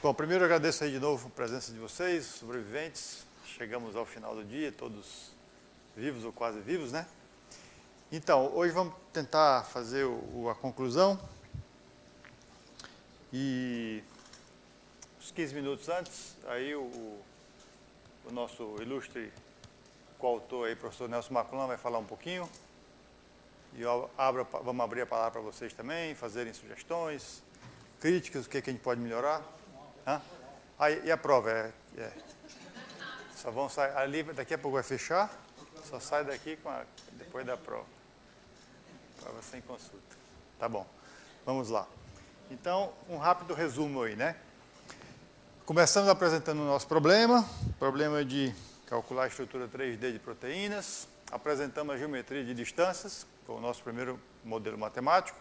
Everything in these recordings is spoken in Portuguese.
Bom, primeiro eu agradeço aí de novo a presença de vocês, sobreviventes. Chegamos ao final do dia, todos vivos ou quase vivos, né? Então, hoje vamos tentar fazer a conclusão. E uns 15 minutos antes, aí o nosso ilustre coautor aí, professor Nelson Maclão, vai falar um pouquinho. E vamos abrir a palavra para vocês também, fazerem sugestões, críticas, o que a gente pode melhorar. E a prova? Só vão sair, ali daqui a pouco vai fechar, só sai daqui depois da prova. Prova sem consulta. Tá bom, vamos lá. Então, um rápido resumo aí, né? Começamos apresentando o nosso problema de calcular a estrutura 3D de proteínas. Apresentamos a geometria de distâncias, foi o nosso primeiro modelo matemático.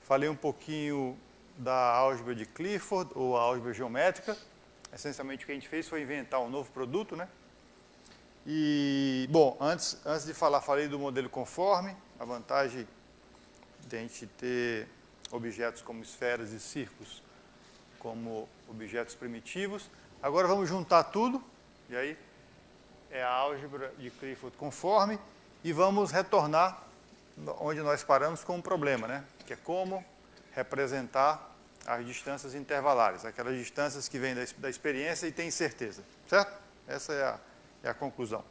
Falei um pouquinho da álgebra de Clifford, ou a álgebra geométrica. Essencialmente, o que a gente fez foi inventar um novo produto, né? E, bom, antes de falar, falei do modelo conforme, a vantagem de a gente ter objetos como esferas e círculos como objetos primitivos. Agora vamos juntar tudo, e aí é a álgebra de Clifford conforme, e vamos retornar onde nós paramos com um problema, né? Que é como representar as distâncias intervalares, aquelas distâncias que vêm da experiência e tem certeza, certo? Essa é a conclusão.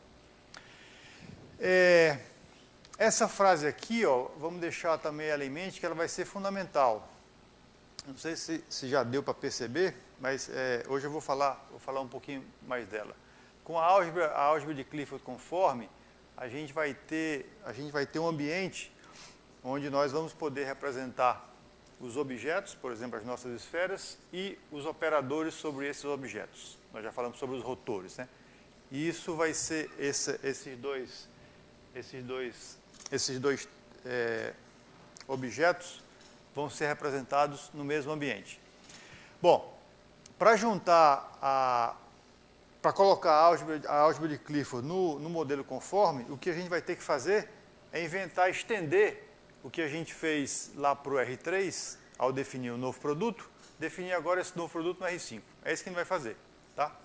Essa frase aqui, ó, vamos deixar também ela em mente, que ela vai ser fundamental. Não sei se já deu para perceber, mas hoje eu vou falar um pouquinho mais dela. Com a álgebra de Clifford conforme, a gente vai ter um ambiente onde nós vamos poder representar os objetos, por exemplo, as nossas esferas, e os operadores sobre esses objetos. Nós já falamos sobre os rotores, né? E isso vai ser esses dois objetos vão ser representados no mesmo ambiente. Bom, para colocar a álgebra de Clifford no modelo conforme, o que a gente vai ter que fazer é estender o que a gente fez lá para o R3, ao definir o novo produto, definir agora esse novo produto no R5. É isso que a gente vai fazer, tá?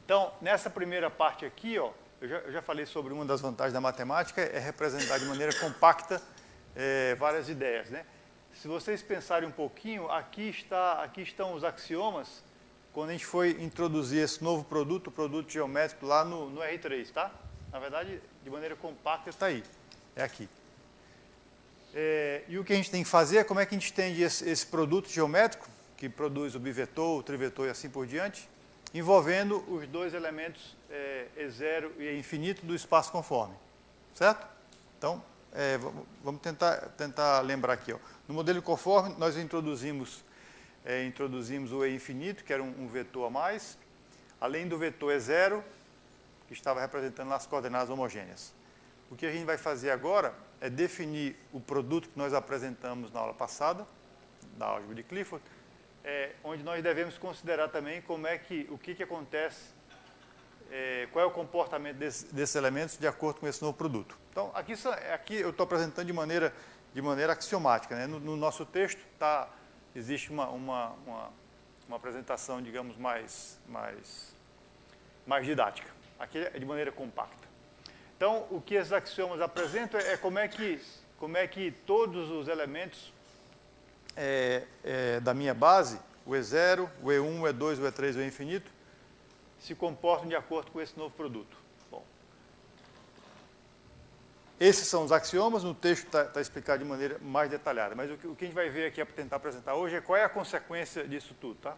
Então, nessa primeira parte aqui, ó, eu já falei sobre uma das vantagens da matemática, é representar de maneira compacta várias ideias, né? Se vocês pensarem um pouquinho, aqui estão os axiomas, quando a gente foi introduzir esse novo produto, o produto geométrico lá no R3, tá? Na verdade, de maneira compacta está aí, é aqui. E o que a gente tem que fazer é como é que a gente estende esse produto geométrico, que produz o bivetor, o trivetor e assim por diante, envolvendo os dois elementos E0 e E infinito do espaço conforme, certo? Então, vamos tentar lembrar aqui, ó. No modelo conforme, nós introduzimos o E infinito, que era um vetor a mais, além do vetor E0, que estava representando as coordenadas homogêneas. O que a gente vai fazer agora é definir o produto que nós apresentamos na aula passada, da álgebra de Clifford, onde nós devemos considerar também o que acontece, qual é o comportamento desses elementos de acordo com esse novo produto. Então, aqui eu estou apresentando de maneira axiomática, né? No nosso texto existe uma apresentação, digamos, mais didática. Aqui é de maneira compacta. Então, o que esses axiomas apresentam é como é que todos os elementos da minha base, o E0, o E1, o E2, o E3 e o E infinito, se comportam de acordo com esse novo produto. Bom, esses são os axiomas, no texto está explicado de maneira mais detalhada, mas o que a gente vai ver aqui para tentar apresentar hoje é qual é a consequência disso tudo, tá?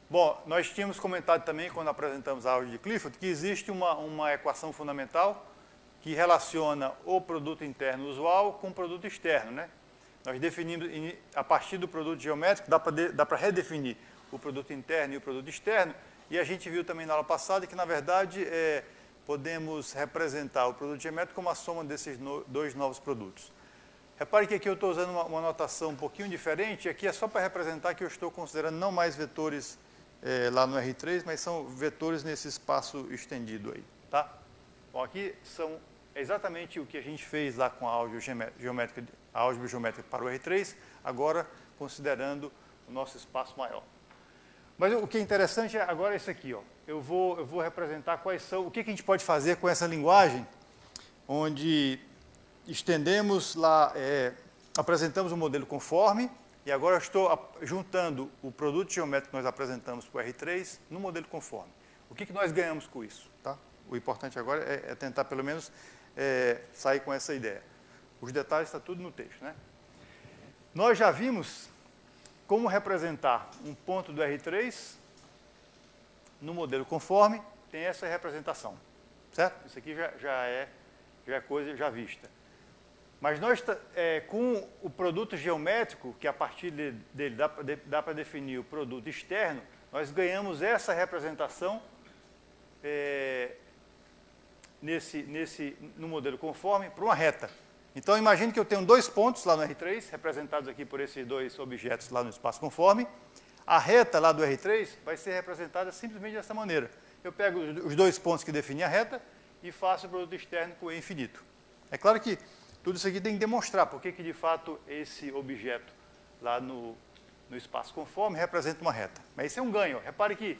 Bom, nós tínhamos comentado também, quando apresentamos a álgebra de Clifford, que existe uma equação fundamental que relaciona o produto interno usual com o produto externo, né? Nós definimos, a partir do produto geométrico, dá para redefinir o produto interno e o produto externo, e a gente viu também na aula passada que, na verdade, podemos representar o produto geométrico como a soma desses dois novos produtos. Repare que aqui eu estou usando uma notação um pouquinho diferente, aqui é só para representar que eu estou considerando não mais vetores lá no R3, mas são vetores nesse espaço estendido aí, tá? Bom, aqui são é exatamente o que a gente fez lá com a álgebra geométrica para o R3, agora considerando o nosso espaço maior. Mas o que é interessante agora é isso aqui, ó. Eu vou representar quais são, o que a gente pode fazer com essa linguagem, onde estendemos lá, apresentamos um modelo conforme, e agora eu estou juntando o produto geométrico que nós apresentamos para o R3 no modelo conforme. O que nós ganhamos com isso? Tá? O importante agora é tentar, pelo menos, sair com essa ideia. Os detalhes estão tudo no texto, né? Nós já vimos como representar um ponto do R3 no modelo conforme, tem essa representação, certo? Isso aqui já é coisa já vista. Mas nós, com o produto geométrico, que a partir dele dá para definir o produto externo, nós ganhamos essa representação no modelo conforme para uma reta. Então, imagine que eu tenho dois pontos lá no R3, representados aqui por esses dois objetos lá no espaço conforme. A reta lá do R3 vai ser representada simplesmente dessa maneira. Eu pego os dois pontos que definem a reta e faço o produto externo com E infinito. É claro que tudo isso aqui tem que demonstrar porque que, de fato, esse objeto lá no espaço conforme representa uma reta. Mas isso é um ganho. Repare que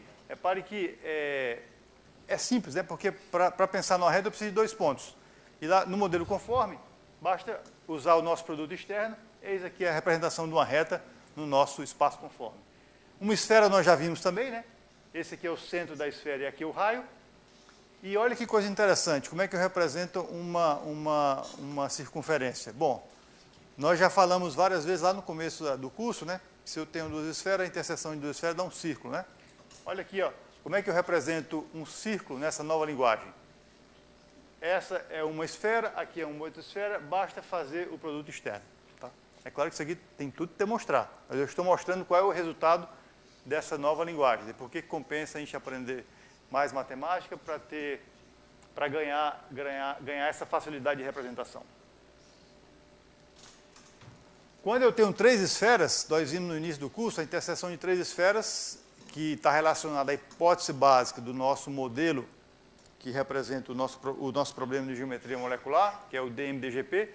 é simples, né? Porque para pensar numa reta eu preciso de dois pontos. E lá no modelo conforme, basta usar o nosso produto externo. Eis aqui a representação de uma reta no nosso espaço conforme. Uma esfera nós já vimos também, né? Esse aqui é o centro da esfera e aqui é o raio. E olha que coisa interessante, como é que eu represento uma circunferência? Bom, nós já falamos várias vezes lá no começo do curso, né? Se eu tenho duas esferas, a interseção de duas esferas dá um círculo, né? Olha aqui, ó, como é que eu represento um círculo nessa nova linguagem? Essa é uma esfera, aqui é uma outra esfera, basta fazer o produto externo. Tá? É claro que isso aqui tem tudo que demonstrar, mas eu estou mostrando qual é o resultado dessa nova linguagem, e por que compensa a gente aprender mais matemática para ganhar essa facilidade de representação. Quando eu tenho três esferas, nós vimos no início do curso, a interseção de três esferas, que está relacionada à hipótese básica do nosso modelo, que representa o nosso problema de geometria molecular, que é o DMDGP,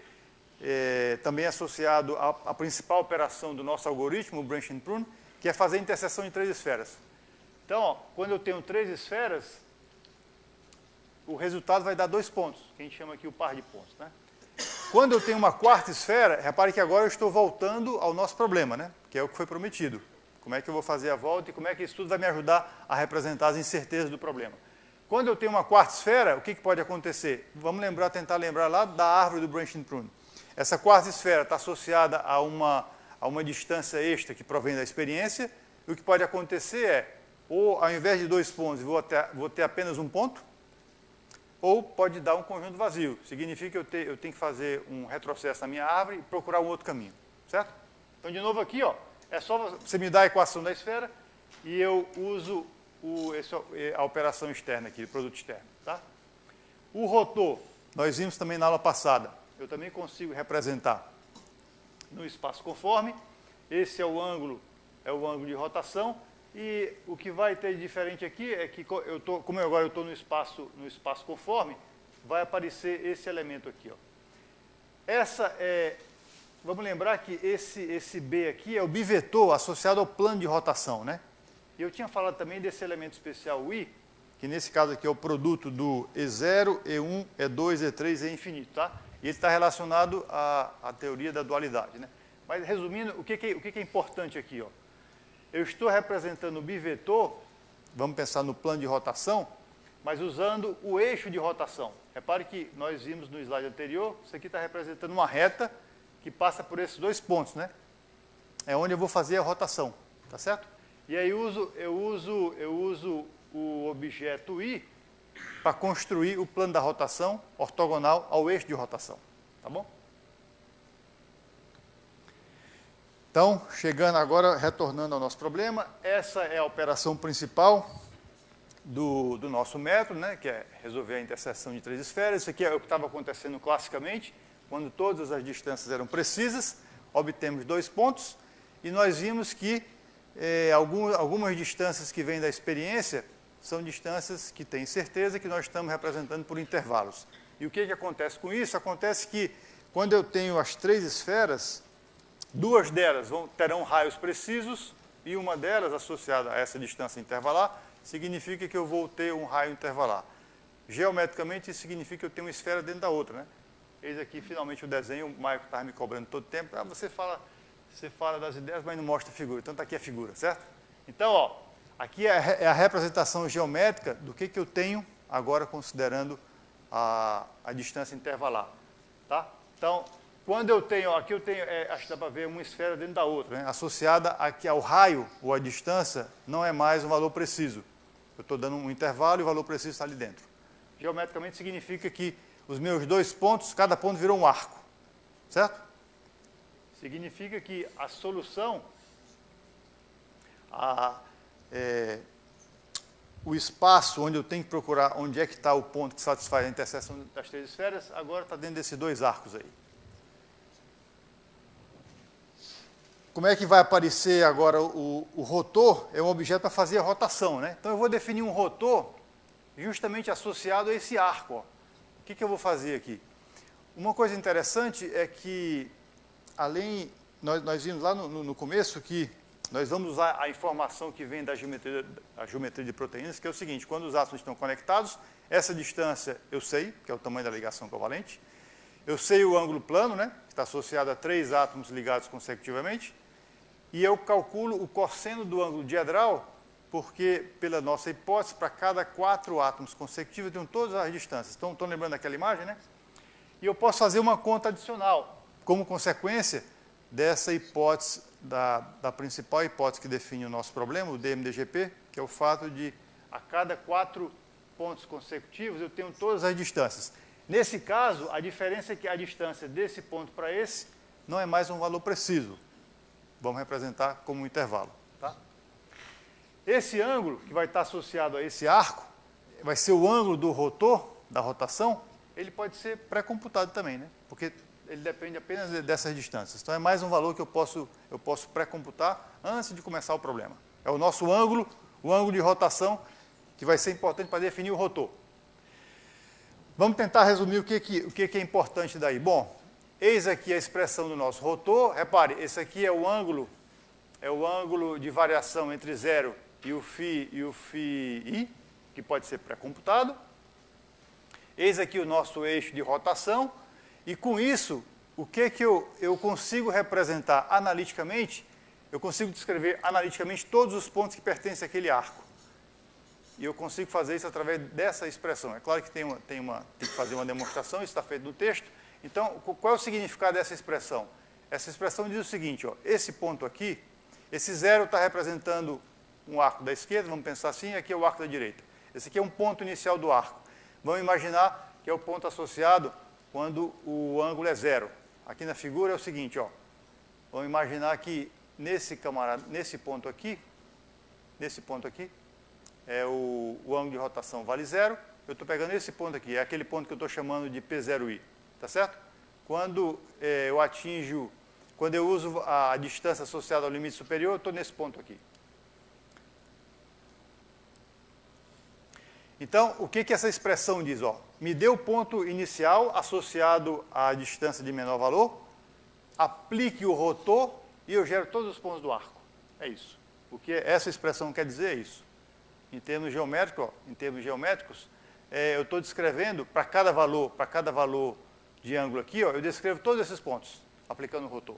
também associado à principal operação do nosso algoritmo, o Branch and Prune, que é fazer a interseção de três esferas. Então, ó, quando eu tenho três esferas, o resultado vai dar 2 pontos, que a gente chama aqui o par de pontos, né? Quando eu tenho uma quarta esfera, repare que agora eu estou voltando ao nosso problema, né? Que é o que foi prometido. Como é que eu vou fazer a volta e como é que isso tudo vai me ajudar a representar as incertezas do problema. Quando eu tenho uma quarta esfera, o que pode acontecer? Vamos tentar lembrar lá da árvore do Branch and Prune. Essa quarta esfera está associada a uma distância extra que provém da experiência, e o que pode acontecer é, ou ao invés de 2 pontos, vou ter apenas um ponto, ou pode dar um conjunto vazio. Significa que eu tenho que fazer um retrocesso na minha árvore e procurar um outro caminho, certo? Então, de novo aqui, ó, é só você me dar a equação da esfera e eu uso a operação externa aqui, o produto externo, tá? O rotor, nós vimos também na aula passada, eu também consigo representar no espaço conforme. Esse é o ângulo de rotação. E o que vai ter de diferente aqui é que, como agora eu estou no espaço conforme, vai aparecer esse elemento aqui. Ó. Vamos lembrar que esse B aqui é o bivetor associado ao plano de rotação, né? E eu tinha falado também desse elemento especial, o I, que nesse caso aqui é o produto do E0, E1, E2, E3 e E infinito, tá? E ele está relacionado à teoria da dualidade, né? Mas, resumindo, o que é importante aqui, ó? Eu estou representando o bivetor, vamos pensar no plano de rotação, mas usando o eixo de rotação. Repare que nós vimos no slide anterior, isso aqui está representando uma reta que passa por esses 2 pontos, né? É onde eu vou fazer a rotação, tá certo? E aí eu uso o objeto I para construir o plano da rotação ortogonal ao eixo de rotação, tá bom? Então, chegando agora, retornando ao nosso problema, essa é a operação principal do nosso método, né, que é resolver a interseção de 3 esferas. Isso aqui é o que estava acontecendo classicamente, quando todas as distâncias eram precisas, obtemos 2 pontos, e nós vimos que algumas distâncias que vêm da experiência são distâncias que têm certeza que nós estamos representando por intervalos. E o que acontece com isso? Acontece que quando eu tenho as 3 esferas, 2 delas terão raios precisos e uma delas, associada a essa distância intervalar, significa que eu vou ter um raio intervalar. Geometricamente, isso significa que eu tenho uma esfera dentro da outra, né? Eis aqui, finalmente, o desenho. O Maico estava me cobrando todo o tempo. Você fala das ideias, mas não mostra a figura. Então, está aqui a figura, certo? Então, ó, aqui é a representação geométrica do que eu tenho agora, considerando a distância intervalar. Tá? Então, quando eu tenho, aqui eu tenho, acho que dá para ver uma esfera dentro da outra, né? Associada aqui ao raio ou à distância, não é mais um valor preciso. Eu estou dando um intervalo e o valor preciso está ali dentro. Geometricamente significa que os meus 2 pontos, cada ponto virou um arco, certo? Significa que a solução, o espaço onde eu tenho que procurar onde é que está o ponto que satisfaz a interseção das 3 esferas, agora está dentro desses 2 arcos aí. Como é que vai aparecer agora o rotor? É um objeto para fazer a rotação, né? Então eu vou definir um rotor justamente associado a esse arco, ó. O que eu vou fazer aqui? Uma coisa interessante é que, além, nós vimos lá no começo que nós vamos usar a informação que vem da geometria de proteínas, que é o seguinte: quando os átomos estão conectados, essa distância eu sei, que é o tamanho da ligação covalente, eu sei o ângulo plano, né, que está associado a 3 átomos ligados consecutivamente, e eu calculo o cosseno do ângulo diedral, porque, pela nossa hipótese, para cada 4 átomos consecutivos, eu tenho todas as distâncias. Estão lembrando daquela imagem, né? E eu posso fazer uma conta adicional, como consequência dessa hipótese, da principal hipótese que define o nosso problema, o DMDGP, que é o fato de, a cada 4 pontos consecutivos, eu tenho todas as distâncias. Nesse caso, a diferença é que a distância desse ponto para esse não é mais um valor preciso. Vamos representar como um intervalo. Tá? Esse ângulo, que vai estar associado a esse arco, vai ser o ângulo do rotor, da rotação, ele pode ser pré-computado também, né? Porque ele depende apenas dessas distâncias. Então, é mais um valor que eu posso pré-computar antes de começar o problema. É o nosso ângulo, o ângulo de rotação, que vai ser importante para definir o rotor. Vamos tentar resumir o que é importante daí. Bom, eis aqui a expressão do nosso rotor. Repare, esse aqui é o ângulo de variação entre 0 e o φi, que pode ser pré-computado. Eis aqui o nosso eixo de rotação. E com isso, o que eu consigo representar analiticamente? Eu consigo descrever analiticamente todos os pontos que pertencem àquele arco. E eu consigo fazer isso através dessa expressão. É claro que tem que fazer uma demonstração, isso está feito no texto. Então, qual é o significado dessa expressão? Essa expressão diz o seguinte, ó, esse ponto aqui, esse 0 está representando um arco da esquerda, vamos pensar assim, aqui é o arco da direita. Esse aqui é um ponto inicial do arco. Vamos imaginar que é o ponto associado quando o ângulo é 0. Aqui na figura é o seguinte, ó, vamos imaginar que nesse ponto aqui, é o ângulo de rotação vale 0, eu estou pegando esse ponto aqui, é aquele ponto que eu estou chamando de P0i, tá certo? Quando quando eu uso a distância associada ao limite superior, eu estou nesse ponto aqui. Então, o que essa expressão diz? Ó, me dê o ponto inicial associado à distância de menor valor, aplique o rotor e eu gero todos os pontos do arco. É isso. O que essa expressão quer dizer é isso. Em termos geométricos, eu estou descrevendo para cada valor de ângulo aqui, ó, eu descrevo todos esses pontos, aplicando o rotor.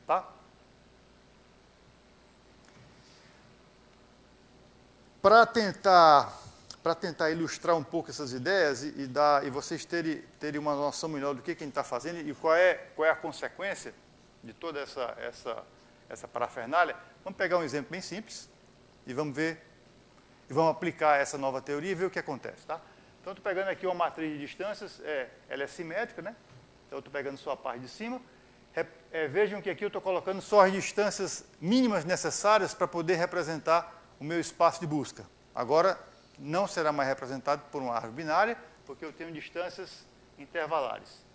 Tá? Para tentar ilustrar um pouco essas ideias e vocês terem uma noção melhor do que a gente está fazendo e qual é a consequência de toda essa parafernália, vamos pegar um exemplo bem simples e vamos aplicar essa nova teoria e ver o que acontece. Tá? Então, estou pegando aqui uma matriz de distâncias, ela é simétrica, né? Então, eu estou pegando só a parte de cima. Vejam que aqui eu estou colocando só as distâncias mínimas necessárias para poder representar o meu espaço de busca. Agora, não será mais representado por uma árvore binária, porque eu tenho distâncias intervalares.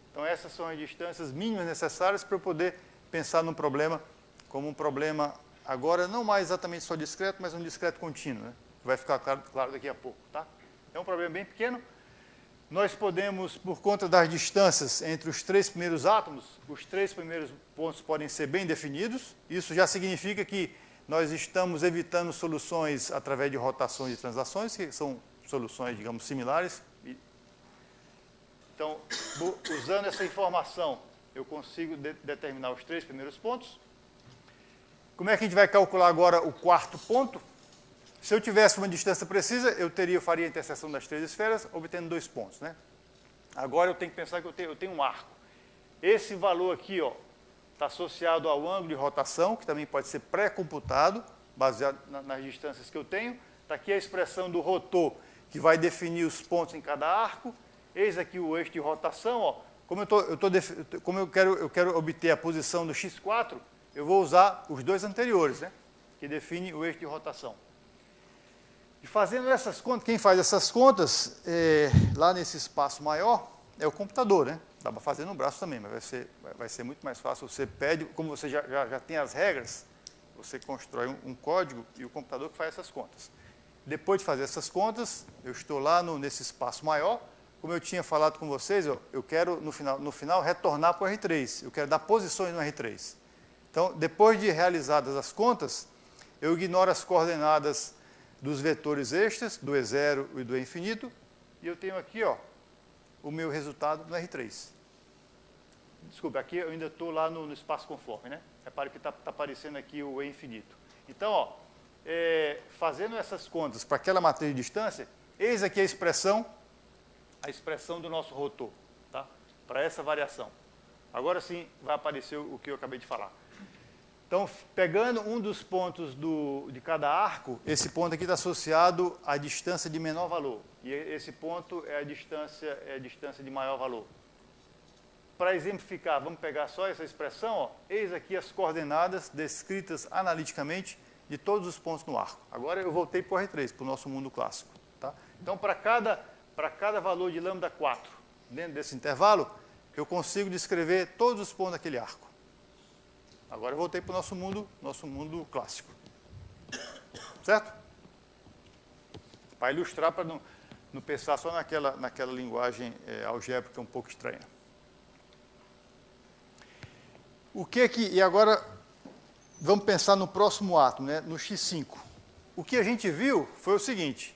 Então, essas são as distâncias mínimas necessárias para eu poder pensar num problema como um problema, agora, não mais exatamente só discreto, mas um discreto contínuo, né? Vai ficar claro daqui a pouco. Tá? É um problema bem pequeno, nós podemos, por conta das distâncias entre os 3 primeiros átomos, os 3 primeiros pontos podem ser bem definidos. Isso já significa que nós estamos evitando soluções através de rotações e translações, que são soluções, digamos, similares. Então, usando essa informação, eu consigo determinar os 3 primeiros pontos. Como é que a gente vai calcular agora o 4º ponto? Se eu tivesse uma distância precisa, eu faria a interseção das 3 esferas, obtendo 2 pontos, né? Agora eu tenho que pensar que eu tenho um arco. Esse valor aqui, ó, está associado ao ângulo de rotação, que também pode ser pré-computado, baseado nas distâncias que eu tenho. Está aqui a expressão do rotor, que vai definir os pontos em cada arco. Eis aqui o eixo de rotação, ó. Como eu quero obter a posição do x4, eu vou usar os 2 anteriores, né, que definem o eixo de rotação. E fazendo essas contas, quem faz essas contas, lá nesse espaço maior, é o computador, né? Dá para fazer no braço também, mas vai ser muito mais fácil. Você pede, como você já tem as regras, você constrói um código e o computador que faz essas contas. Depois de fazer essas contas, eu estou lá nesse espaço maior. Como eu tinha falado com vocês, eu quero, no final, retornar para o R3. Eu quero dar posições no R3. Então, depois de realizadas as contas, eu ignoro as coordenadas dos vetores extras, do E0 e do E infinito, e eu tenho aqui, ó, o meu resultado no R3. Desculpa, aqui eu ainda estou lá no espaço conforme, né? Repare que está aparecendo aqui o E infinito. Então, ó, fazendo essas contas para aquela matriz de distância, eis aqui a expressão do nosso rotor, tá? Para essa variação. Agora sim vai aparecer o que eu acabei de falar. Então, pegando um dos pontos de cada arco, esse ponto aqui está associado à distância de menor valor. E esse ponto é a distância de maior valor. Para exemplificar, vamos pegar só essa expressão, ó, eis aqui as coordenadas descritas analiticamente de todos os pontos no arco. Agora eu voltei para o R3, para o nosso mundo clássico. Tá? Então, para cada valor de lambda 4 dentro desse intervalo, eu consigo descrever todos os pontos daquele arco. Agora eu voltei para o nosso mundo clássico. Certo? Para ilustrar, para não pensar só naquela linguagem algébrica um pouco estranha. E agora, vamos pensar no próximo átomo, né, no X5. O que a gente viu foi o seguinte,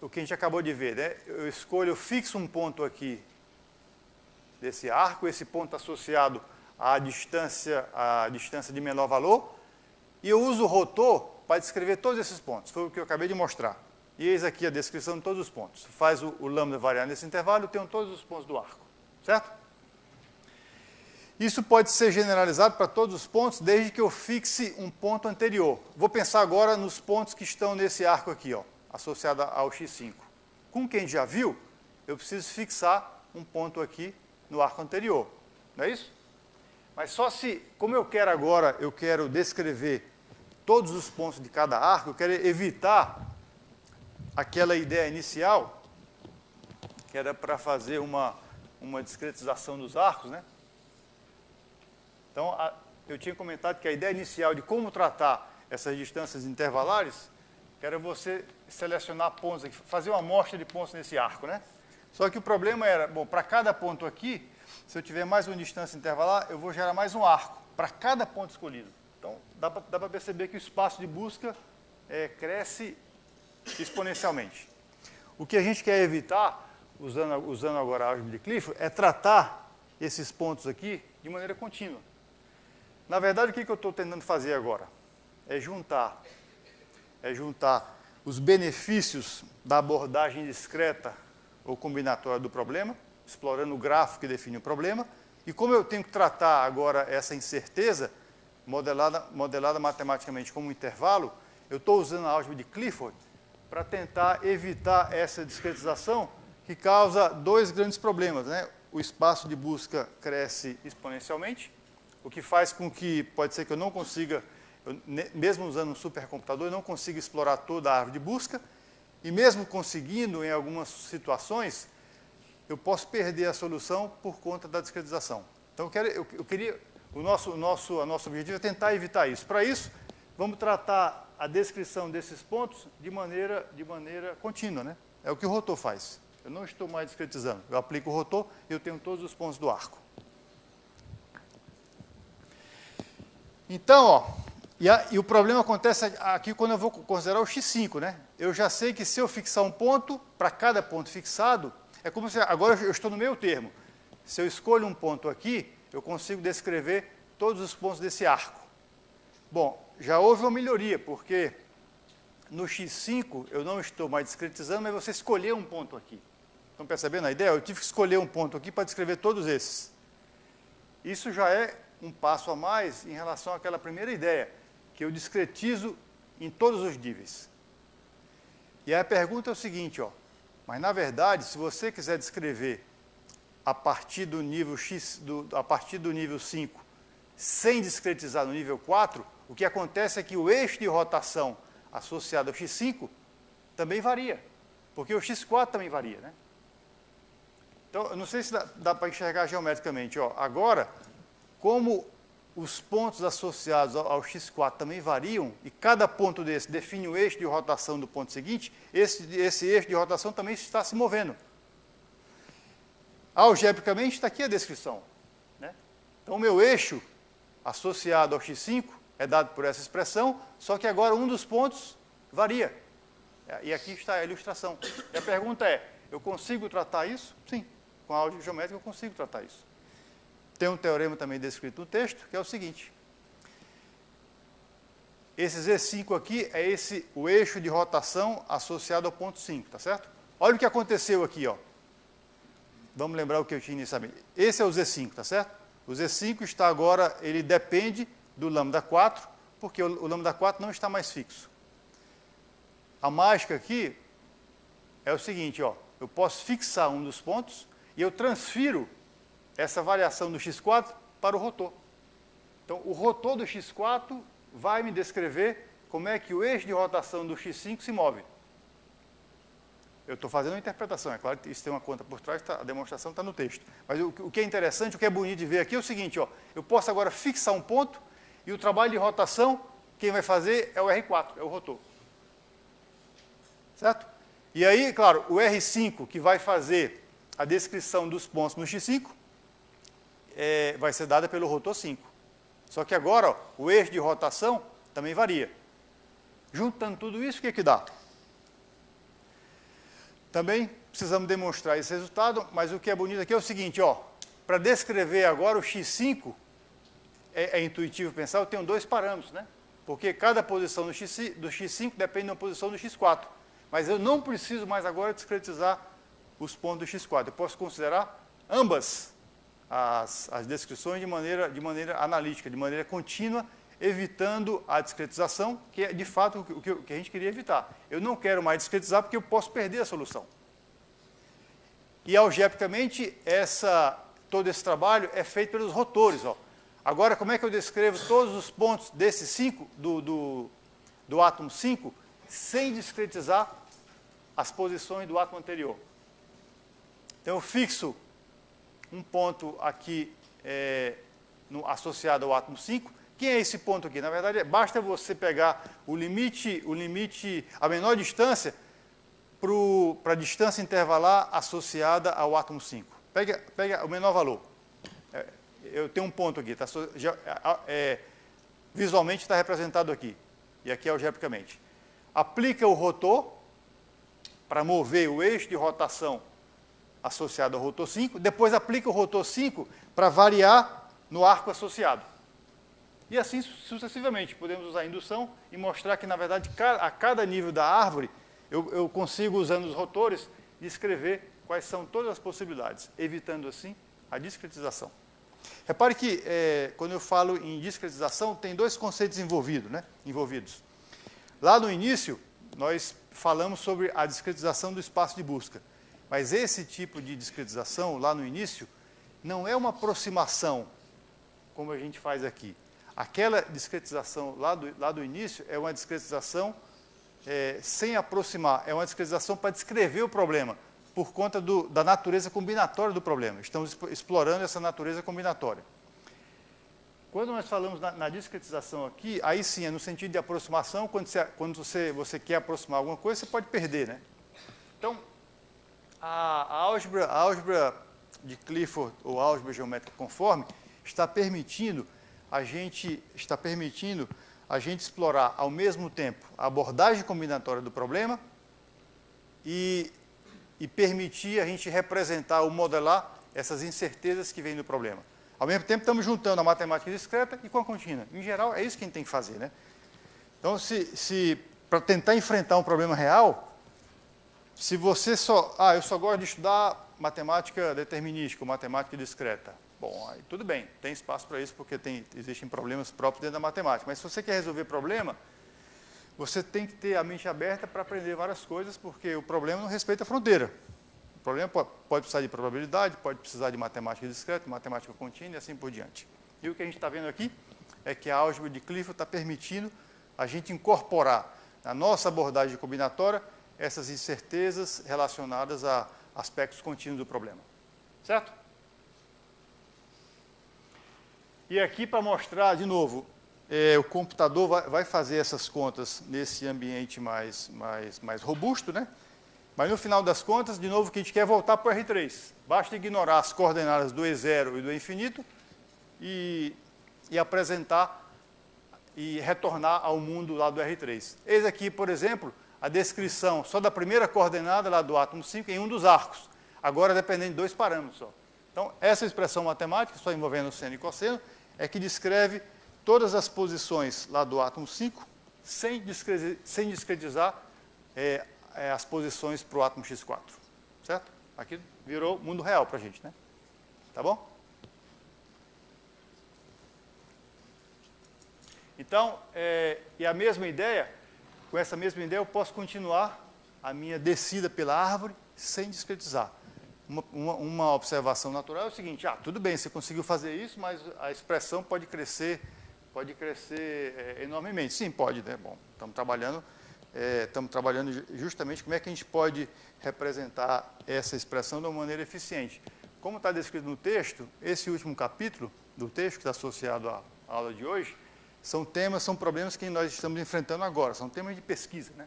o que a gente acabou de ver, né? Eu fixo um ponto aqui desse arco, esse ponto associado à distância de menor valor, e eu uso o rotor para descrever todos esses pontos. Foi o que eu acabei de mostrar. E eis aqui a descrição de todos os pontos. Faz o lambda variar nesse intervalo, eu tenho todos os pontos do arco. Certo? Isso pode ser generalizado para todos os pontos, desde que eu fixe um ponto anterior. Vou pensar agora nos pontos que estão nesse arco aqui, ó, associado ao X5. Com quem já viu, eu preciso fixar um ponto aqui no arco anterior. Não é isso? Mas só se, como eu quero descrever todos os pontos de cada arco, eu quero evitar aquela ideia inicial, que era para fazer uma discretização dos arcos, né? Então, eu tinha comentado que a ideia inicial de como tratar essas distâncias intervalares era você selecionar pontos aqui, fazer uma amostra de pontos nesse arco, né? Só que o problema era, bom, para cada ponto aqui, se eu tiver mais uma distância intervalar, eu vou gerar mais um arco para cada ponto escolhido. Então, dá para perceber que o espaço de busca cresce exponencialmente. O que a gente quer evitar, usando agora a álgebra de Clifford, é tratar esses pontos aqui de maneira contínua. Na verdade, o que eu estou tentando fazer agora? É juntar os benefícios da abordagem discreta ou combinatória do problema, explorando o gráfico que define o problema, e como eu tenho que tratar agora essa incerteza, modelada matematicamente como um intervalo, eu estou usando a álgebra de Clifford para tentar evitar essa discretização que causa 2 grandes problemas, né? O espaço de busca cresce exponencialmente, o que faz com que, pode ser que eu não consiga, mesmo usando um supercomputador, eu não consiga explorar toda a árvore de busca, e mesmo conseguindo, em algumas situações, eu posso perder a solução por conta da discretização. Então, o nosso objetivo é tentar evitar isso. Para isso, vamos tratar a descrição desses pontos de maneira contínua, né? É o que o rotor faz. Eu não estou mais discretizando. Eu aplico o rotor e eu tenho todos os pontos do arco. Então, ó, e o problema acontece aqui quando eu vou considerar o x5, né? Eu já sei que se eu fixar um ponto, para cada ponto fixado, é como se agora eu estou no meio termo. Se eu escolho um ponto aqui, eu consigo descrever todos os pontos desse arco. Bom, já houve uma melhoria, porque no x5 eu não estou mais discretizando, mas você escolheu um ponto aqui. Estão percebendo a ideia? Eu tive que escolher um ponto aqui para descrever todos esses. Isso já é um passo a mais em relação àquela primeira ideia, que eu discretizo em todos os níveis. E aí a pergunta é o seguinte, ó, mas na verdade, se você quiser descrever a partir do nível x, a partir do nível 5, sem discretizar no nível 4, o que acontece é que o eixo de rotação associado ao x5 também varia, porque o x4 também varia, né? Então, eu não sei se dá para enxergar geometricamente, ó. Agora, como os pontos associados ao x4 também variam, e cada ponto desse define o eixo de rotação do ponto seguinte, esse eixo de rotação também está se movendo. Algebricamente, está aqui a descrição, né? Então, o meu eixo associado ao x5 é dado por essa expressão, só que agora um dos pontos varia. E aqui está a ilustração. E a pergunta é, eu consigo tratar isso? Sim, com a álgebra geométrica eu consigo tratar isso. Tem um teorema também descrito no texto, que é o seguinte. Esse Z5 aqui é o eixo de rotação associado ao ponto 5, tá certo? Olha o que aconteceu aqui, ó. Vamos lembrar o que eu tinha inicialmente. Esse é o Z5, tá certo? O Z5 está agora, ele depende do lambda 4, porque o lambda 4 não está mais fixo. A mágica aqui é o seguinte, ó, eu posso fixar um dos pontos e eu transfiro essa variação do x4 para o rotor. Então, o rotor do x4 vai me descrever como é que o eixo de rotação do x5 se move. Eu estou fazendo uma interpretação, é claro que isso tem uma conta por trás, a demonstração está no texto. Mas o que é interessante, o que é bonito de ver aqui é o seguinte, ó, eu posso agora fixar um ponto e o trabalho de rotação, quem vai fazer é o R4, é o rotor. Certo? E aí, claro, o R5, que vai fazer a descrição dos pontos no x5, vai ser dada pelo rotor 5. Só que agora, ó, o eixo de rotação também varia. Juntando tudo isso, o que dá? Também precisamos demonstrar esse resultado, mas o que é bonito aqui é o seguinte, ó, para descrever agora o x5, é intuitivo pensar, eu tenho dois parâmetros, né? Porque cada posição do x5 depende da posição do x4. Mas eu não preciso mais agora discretizar os pontos do x4. Eu posso considerar ambas as descrições de maneira analítica, de maneira contínua, evitando a discretização, que é de fato o que a gente queria evitar. Eu não quero mais discretizar porque eu posso perder a solução. E algebricamente, todo esse trabalho é feito pelos rotores. Ó. Agora, como é que eu descrevo todos os pontos desse 5, do átomo 5, sem discretizar as posições do átomo anterior? Então, eu fixo um ponto aqui associado ao átomo 5. Quem é esse ponto aqui? Na verdade, basta você pegar o limite, a menor distância para a distância intervalar associada ao átomo 5. Pega o menor valor. Eu tenho um ponto aqui, tá? Visualmente está representado aqui, e aqui algebricamente. Aplica o rotor para mover o eixo de rotação associado ao rotor 5, depois aplica o rotor 5 para variar no arco associado. E assim sucessivamente, podemos usar a indução e mostrar que, na verdade, a cada nível da árvore, eu consigo, usando os rotores, descrever quais são todas as possibilidades, evitando, assim, a discretização. Repare que, quando eu falo em discretização, tem dois conceitos envolvidos. Lá no início, nós falamos sobre a discretização do espaço de busca. Mas esse tipo de discretização, lá no início, não é uma aproximação, como a gente faz aqui. Aquela discretização lá do início é uma discretização sem aproximar, é uma discretização para descrever o problema, por conta da natureza combinatória do problema. Estamos explorando essa natureza combinatória. Quando nós falamos na discretização aqui, aí sim, é no sentido de aproximação, quando você quer aproximar alguma coisa, você pode perder, né? Então, a álgebra de Clifford, ou álgebra geométrica conforme, está permitindo a gente explorar ao mesmo tempo a abordagem combinatória do problema e permitir a gente representar ou modelar essas incertezas que vêm do problema. Ao mesmo tempo, estamos juntando a matemática discreta e com a contínua. Em geral, é isso que a gente tem que fazer, né? Então, para tentar enfrentar um problema real, se você eu só gosto de estudar matemática determinística, ou matemática discreta. Bom, aí tudo bem, tem espaço para isso, porque existem problemas próprios dentro da matemática. Mas se você quer resolver problema, você tem que ter a mente aberta para aprender várias coisas, porque o problema não respeita a fronteira. O problema pode precisar de probabilidade, pode precisar de matemática discreta, matemática contínua e assim por diante. E o que a gente está vendo aqui é que a álgebra de Clifford está permitindo a gente incorporar na nossa abordagem combinatória essas incertezas relacionadas a aspectos contínuos do problema. Certo? E aqui, para mostrar, de novo, o computador vai fazer essas contas nesse ambiente mais robusto, né? Mas, no final das contas, de novo, que a gente quer voltar para o R3. Basta ignorar as coordenadas do E0 e do infinito e apresentar e retornar ao mundo lá do R3. Eis aqui, por exemplo, a descrição só da primeira coordenada lá do átomo 5 em um dos arcos. Agora, dependendo de 2 parâmetros só. Então, essa expressão matemática, só envolvendo seno e cosseno, é que descreve todas as posições lá do átomo 5, sem discretizar as posições para o átomo X4. Certo? Aqui virou mundo real para a gente, né? Tá bom? Então, e a mesma ideia, com essa mesma ideia, eu posso continuar a minha descida pela árvore sem discretizar. Uma observação natural é o seguinte: tudo bem, você conseguiu fazer isso, mas a expressão pode crescer enormemente. Sim, pode, né? Bom, estamos trabalhando justamente como é que a gente pode representar essa expressão de uma maneira eficiente. Como está descrito no texto, esse último capítulo do texto, que está associado à aula de hoje, são problemas que nós estamos enfrentando agora, são temas de pesquisa, né?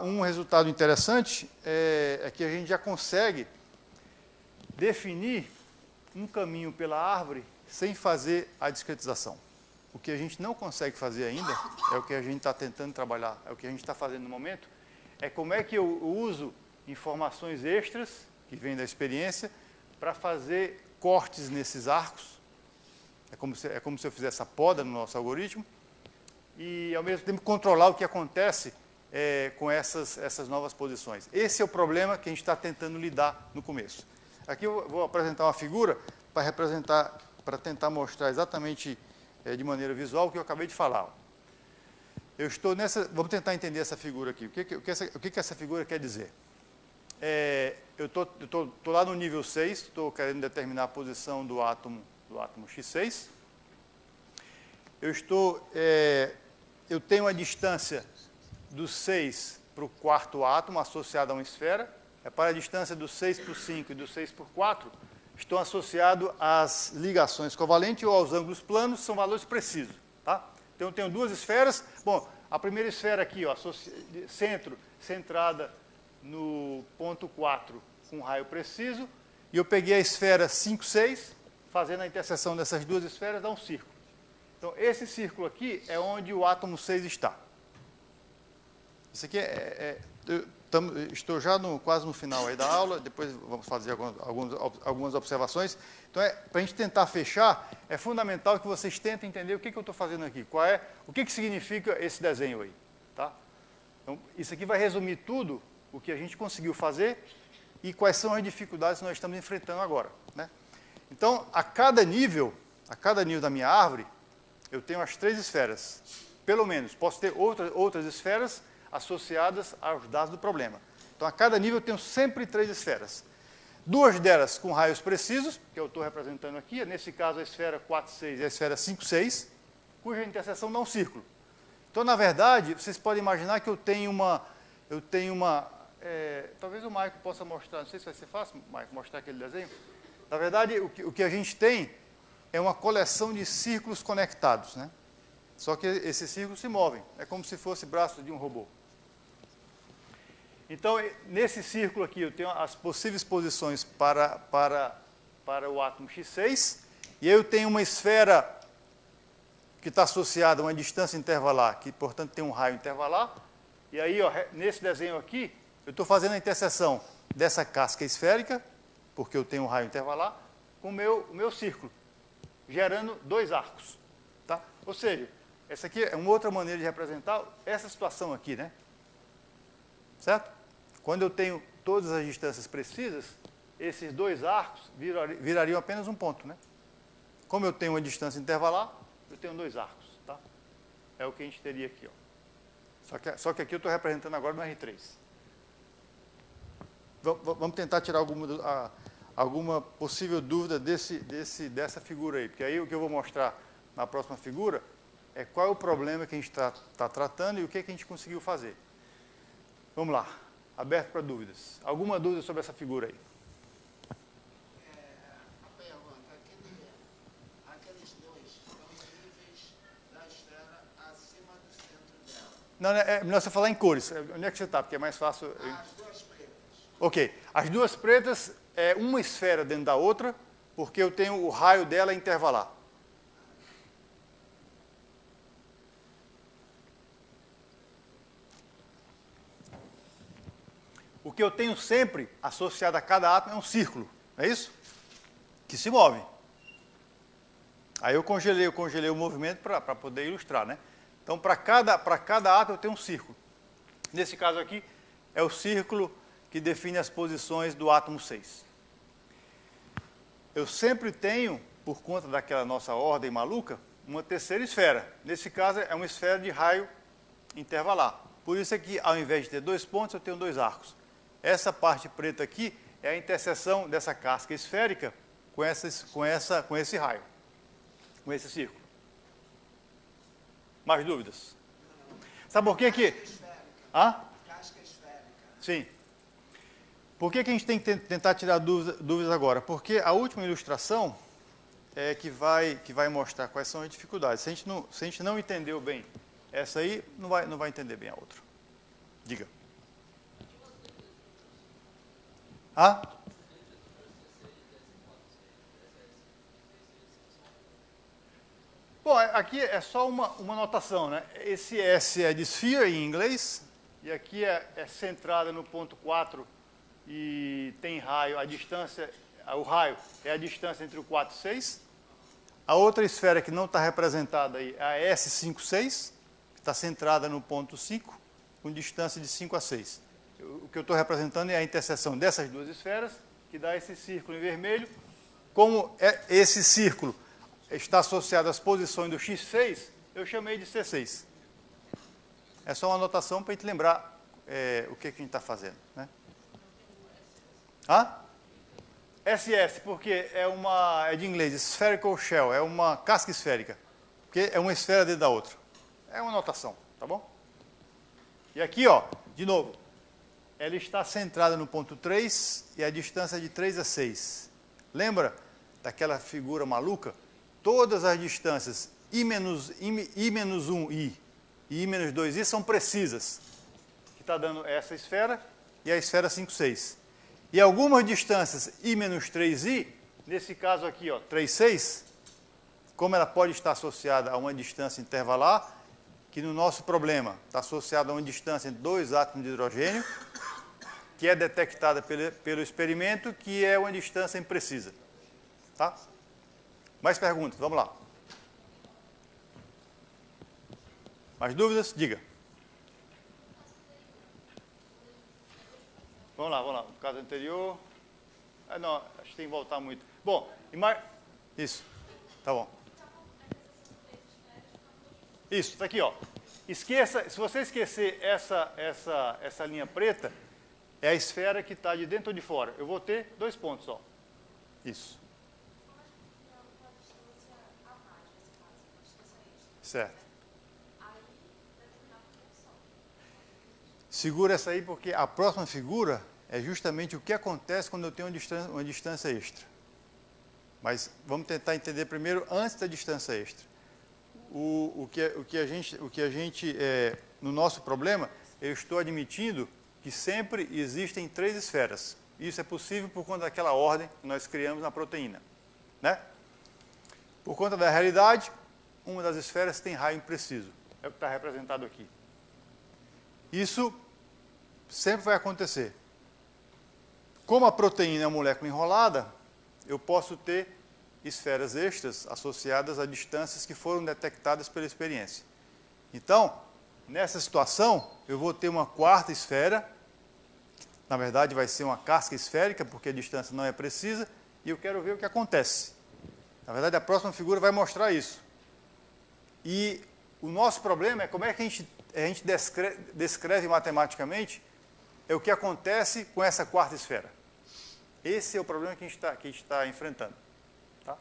Um resultado interessante é que a gente já consegue definir um caminho pela árvore sem fazer a discretização. O que a gente não consegue fazer ainda, é o que a gente está tentando trabalhar, é o que a gente está fazendo no momento, é como é que eu uso informações extras, que vêm da experiência, para fazer cortes nesses arcos. É como se eu fizesse a poda no nosso algoritmo e, ao mesmo tempo, controlar o que acontece com essas novas posições. Esse é o problema que a gente está tentando lidar no começo. Aqui eu vou apresentar uma figura para tentar mostrar exatamente de maneira visual o que eu acabei de falar. Vamos tentar entender essa figura aqui. O que essa figura quer dizer? Eu estou lá no nível 6, estou querendo determinar a posição do átomo X6. Eu tenho a distância do 6 para o quarto átomo associado a uma esfera. Para a distância do 6 para o 5 e do 6 para o 4, estão associados às ligações covalentes ou aos ângulos planos, são valores precisos. Tá? Então, eu tenho 2 esferas. Bom, a primeira esfera aqui, centrada no ponto 4 com um raio preciso, e eu peguei a esfera 5, 6, fazendo a interseção dessas 2 esferas, dá um círculo. Então, esse círculo aqui é onde o átomo 6 está. Isso aqui estou já quase no final aí da aula, depois vamos fazer algumas observações. Então, para a gente tentar fechar, é fundamental que vocês tentem entender o que eu estou fazendo aqui, o que significa esse desenho aí. Tá? Então, isso aqui vai resumir tudo o que a gente conseguiu fazer e quais são as dificuldades que nós estamos enfrentando agora. Né? Então, a cada nível da minha árvore, eu tenho as 3 esferas. Pelo menos, posso ter outras esferas associadas aos dados do problema. Então, a cada nível eu tenho sempre 3 esferas. 2 delas com raios precisos, que eu estou representando aqui, nesse caso a esfera 4, 6 e a esfera 5, 6, cuja interseção dá um círculo. Então, na verdade, vocês podem imaginar que eu tenho uma talvez o Maico possa mostrar, não sei se vai ser fácil, Maico, mostrar aquele desenho. Na verdade, o que a gente tem é uma coleção de círculos conectados, né? Só que esses círculos se movem, é como se fosse braço de um robô. Então, nesse círculo aqui, eu tenho as possíveis posições para o átomo X6, e aí eu tenho uma esfera que está associada a uma distância intervalar, que, portanto, tem um raio intervalar. E aí, ó, nesse desenho aqui, eu estou fazendo a interseção dessa casca esférica, porque eu tenho um raio intervalar, com o meu círculo, gerando dois arcos. Tá? Ou seja, essa aqui é uma outra maneira de representar essa situação aqui, né? Certo? Quando eu tenho todas as distâncias precisas, esses dois arcos virariam apenas um ponto, né? Como eu tenho uma distância intervalar, eu tenho dois arcos, tá? É o que a gente teria aqui, ó. Só que aqui eu estou representando agora no R3. Vamos tentar tirar alguma possível dúvida dessa figura aí, porque aí o que eu vou mostrar na próxima figura é qual é o problema que a gente está tratando e o que a gente conseguiu fazer. Vamos lá, aberto para dúvidas. Alguma dúvida sobre essa figura aí? A pergunta, aqueles dois são níveis da esfera acima do centro dela. Não, é melhor você falar em cores. Onde é que você está? Porque é mais fácil. As duas pretas. Ok. As duas pretas é uma esfera dentro da outra, porque eu tenho o raio dela intervalar. O que eu tenho sempre associado a cada átomo é um círculo, não é isso? Que se move. Aí eu congelei o movimento para poder ilustrar, né? Então, para cada átomo eu tenho um círculo. Nesse caso aqui, é o círculo que define as posições do átomo 6. Eu sempre tenho, por conta daquela nossa ordem maluca, uma terceira esfera. Nesse caso, é uma esfera de raio intervalar. Por isso é que, ao invés de ter dois pontos, eu tenho dois arcos. Essa parte preta aqui é a interseção dessa casca esférica com esse raio, com esse círculo. Mais dúvidas? Sabe por que que... Hã? Casca esférica. Sim. Por que a gente tem que tentar tirar dúvidas agora? Porque a última ilustração é que vai mostrar quais são as dificuldades. Se a gente não entendeu bem essa aí, não vai entender bem a outra. Diga. Hã? Bom, aqui é só uma notação, né? Esse S é de sphere em inglês, e aqui é centrada no ponto 4 e tem raio, o raio é a distância entre o 4 e 6. A outra esfera que não está representada aí é a S56, que está centrada no ponto 5, com distância de 5 a 6. O que eu estou representando é a interseção dessas duas esferas, que dá esse círculo em vermelho. Como esse círculo está associado às posições do X6, eu chamei de C6. É só uma anotação para a gente lembrar o que a gente está fazendo, né? Hã? SS, porque é de inglês, spherical shell, é uma casca esférica, porque é uma esfera dentro da outra. É uma anotação, tá bom? E aqui, ó, de novo, ela está centrada no ponto 3 e a distância é de 3 a 6. Lembra daquela figura maluca? Todas as distâncias I-1I e I-2I são precisas, que está dando essa esfera e a esfera 5, 6. E algumas distâncias I-3I, nesse caso aqui, ó, 3, 6, como ela pode estar associada a uma distância intervalar, que no nosso problema está associada a uma distância entre dois átomos de hidrogênio, que é detectada pelo experimento, que é uma distância imprecisa. Tá? Mais perguntas? Vamos lá. Mais dúvidas? Diga. Vamos lá. No caso anterior... não, acho que tem que voltar muito. Bom, isso. Tá bom. Isso, está aqui, ó. Se você esquecer essa linha preta, é a esfera que está de dentro ou de fora. Eu vou ter dois pontos só. Isso. Certo. Segura essa aí, porque a próxima figura é justamente o que acontece quando eu tenho uma distância extra. Mas vamos tentar entender primeiro antes da distância extra. O que a gente no nosso problema, eu estou admitindo que sempre existem 3 esferas. Isso é possível por conta daquela ordem que nós criamos na proteína, né? Por conta da realidade, uma das esferas tem raio impreciso. É o que está representado aqui. Isso sempre vai acontecer. Como a proteína é uma molécula enrolada, eu posso ter esferas extras associadas a distâncias que foram detectadas pela experiência. Então, nessa situação, eu vou ter uma quarta esfera, na verdade vai ser uma casca esférica, porque a distância não é precisa, e eu quero ver o que acontece. Na verdade, a próxima figura vai mostrar isso. E o nosso problema é como é que a gente descreve matematicamente o que acontece com essa quarta esfera. Esse é o problema que a gente está enfrentando. Tá?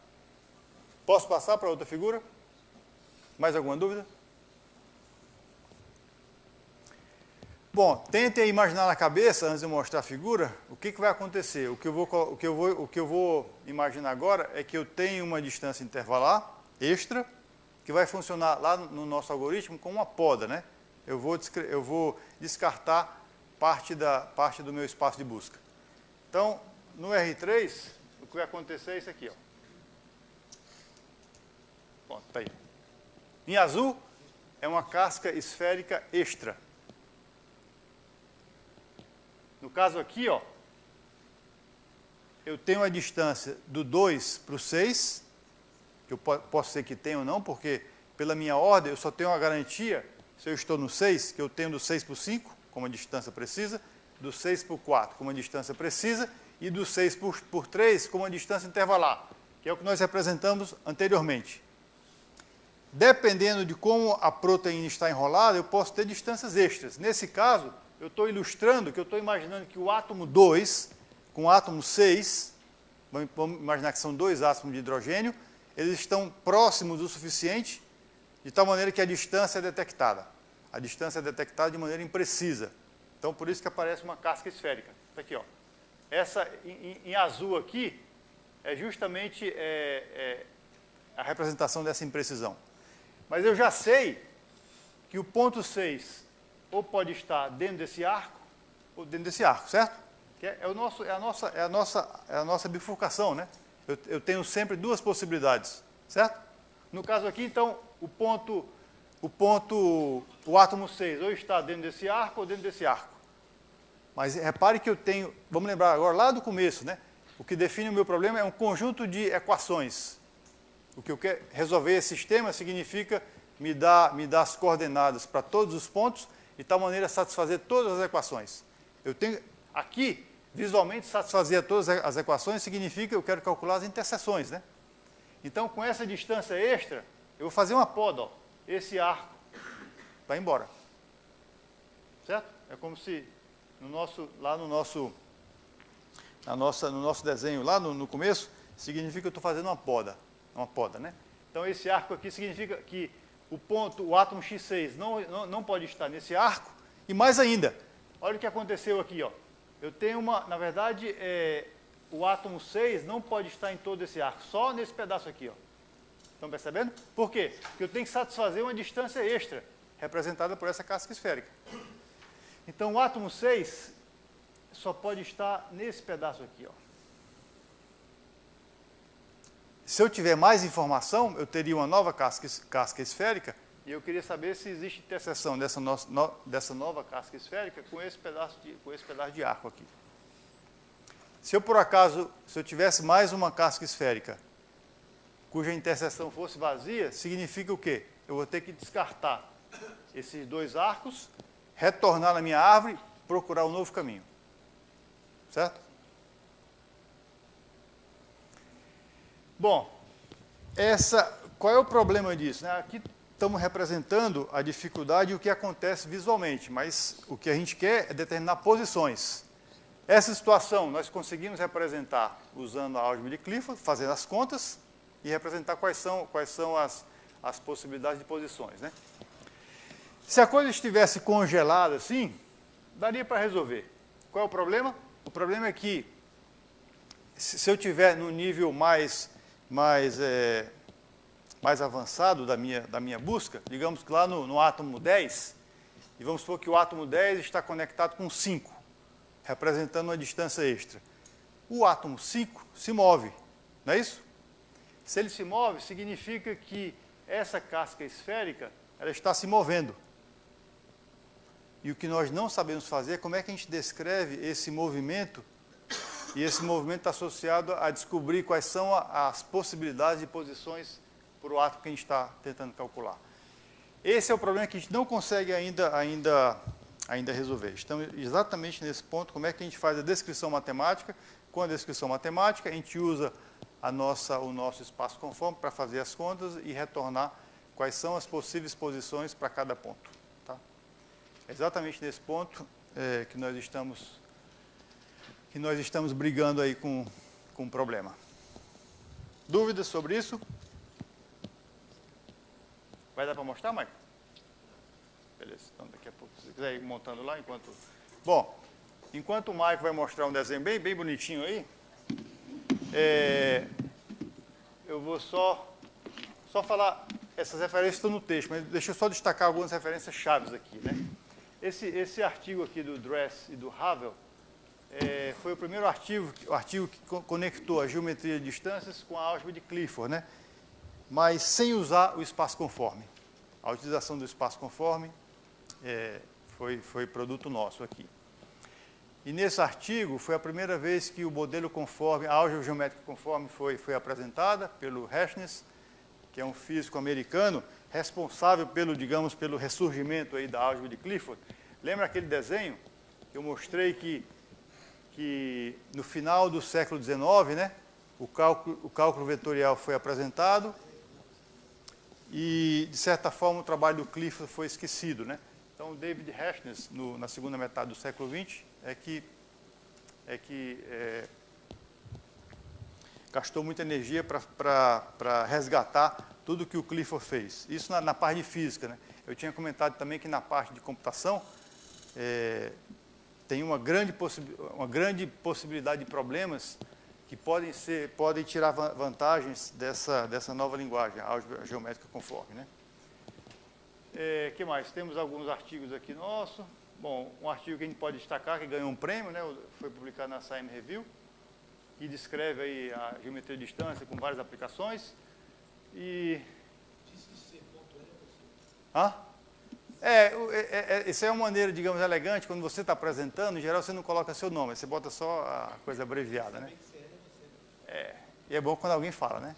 Posso passar para outra figura? Mais alguma dúvida? Bom, tentem imaginar na cabeça, antes de eu mostrar a figura, o que vai acontecer. O que eu vou imaginar agora é que eu tenho uma distância intervalar extra, que vai funcionar lá no nosso algoritmo como uma poda, né? Eu vou descartar parte do meu espaço de busca. Então, no R3, o que vai acontecer é isso aqui, ó. Pronto, está aí. Em azul, é uma casca esférica extra. No caso aqui, ó, eu tenho a distância do 2 para o 6, que eu posso ser que tenha ou não, porque pela minha ordem eu só tenho uma garantia, se eu estou no 6, que eu tenho do 6 para o 5, como a distância precisa, do 6 para o 4, como a distância precisa, e do 6 por 3, como a distância intervalar, que é o que nós representamos anteriormente. Dependendo de como a proteína está enrolada, eu posso ter distâncias extras. Nesse caso, eu estou ilustrando que eu estou imaginando que o átomo 2 com o átomo 6, vamos imaginar que são 2 átomos de hidrogênio, eles estão próximos o suficiente, de tal maneira que a distância é detectada. A distância é detectada de maneira imprecisa. Então, por isso que aparece uma casca esférica. Isso aqui, ó. Essa, em azul aqui, é justamente a representação dessa imprecisão. Mas eu já sei que o ponto 6 ou pode estar dentro desse arco, ou dentro desse arco, certo? Que é a nossa bifurcação, né? Eu tenho sempre 2 possibilidades, certo? No caso aqui, então, o átomo 6 ou está dentro desse arco ou dentro desse arco. Mas repare que eu tenho, vamos lembrar agora lá do começo, né? O que define o meu problema é um conjunto de equações. O que eu quero resolver esse sistema significa me dar as coordenadas para todos os pontos, de tal maneira a satisfazer todas as equações. Eu tenho aqui, visualmente, satisfazer todas as equações significa que eu quero calcular as interseções, né? Então, com essa distância extra, eu vou fazer uma poda, ó. Esse arco vai embora. Certo? É como se no nosso desenho, lá no começo, significa que eu estou fazendo uma poda, né? Então, esse arco aqui significa que o átomo X6 não pode estar nesse arco, e mais ainda, olha o que aconteceu aqui, ó. Eu tenho na verdade, o átomo 6 não pode estar em todo esse arco, só nesse pedaço aqui, ó. Estão percebendo? Por quê? Porque eu tenho que satisfazer uma distância extra, representada por essa casca esférica. Então, o átomo 6 só pode estar nesse pedaço aqui, ó. Se eu tiver mais informação, eu teria uma nova casca esférica, e eu queria saber se existe interseção dessa nova casca esférica com esse pedaço de arco aqui. Se eu tivesse mais uma casca esférica, cuja interseção fosse vazia, significa o quê? Eu vou ter que descartar esses 2 arcos, retornar na minha árvore, procurar um novo caminho. Certo? Bom, qual é o problema disso, né? Aqui estamos representando a dificuldade e o que acontece visualmente, mas o que a gente quer é determinar posições. Essa situação nós conseguimos representar usando a álgebra de Clifford, fazendo as contas e representar quais são as possibilidades de posições, né? Se a coisa estivesse congelada assim, daria para resolver. Qual é o problema? O problema é que, se eu estiver no nível mais avançado da minha busca, digamos que lá no átomo 10, e vamos supor que o átomo 10 está conectado com 5, representando uma distância extra. O átomo 5 se move, não é isso? Se ele se move, significa que essa casca esférica ela está se movendo. E o que nós não sabemos fazer é como é que a gente descreve esse movimento, e esse movimento está associado a descobrir quais são as possibilidades de posições para o átomo que a gente está tentando calcular. Esse é o problema que a gente não consegue ainda resolver. Estamos exatamente nesse ponto, como é que a gente faz a descrição matemática. Com a descrição matemática, a gente usa o nosso espaço conforme para fazer as contas e retornar quais são as possíveis posições para cada ponto. Tá? É exatamente nesse ponto que nós estamos brigando aí com o problema. Dúvidas sobre isso? Vai dar para mostrar, Maicon? Beleza, então daqui a pouco, se você quiser ir montando lá enquanto... Bom, enquanto o Maicon vai mostrar um desenho bem bonitinho aí, eu vou só falar, essas referências estão no texto, mas deixa eu só destacar algumas referências chaves aqui, né? Esse artigo aqui do Dress e do Havel foi o primeiro artigo que conectou a geometria de distâncias com a álgebra de Clifford, né? Mas sem usar o espaço conforme. A utilização do espaço conforme foi produto nosso aqui. E nesse artigo foi a primeira vez que o modelo conforme, a álgebra geométrica conforme foi apresentada pelo Harkness, que é um físico americano, responsável pelo ressurgimento aí da álgebra de Clifford. Lembra aquele desenho que eu mostrei que no final do século XIX, né, o cálculo vetorial foi apresentado e, de certa forma, o trabalho do Clifford foi esquecido, né? Então, o David Harkness, na segunda metade do século XX, gastou muita energia para resgatar tudo que o Clifford fez. Isso na parte de física, né? Eu tinha comentado também que na parte de computação tem uma grande possibilidade de problemas que podem tirar vantagens dessa nova linguagem, a álgebra geométrica conforme, né? Que mais? Temos alguns artigos aqui nossos. Bom, um artigo que a gente pode destacar, que ganhou um prêmio, né? Foi publicado na Science Review, que descreve aí a geometria de distância com várias aplicações. E... Isso é uma maneira, digamos, elegante, quando você está apresentando, em geral você não coloca seu nome, você bota só a coisa abreviada, né? E é bom quando alguém fala, né?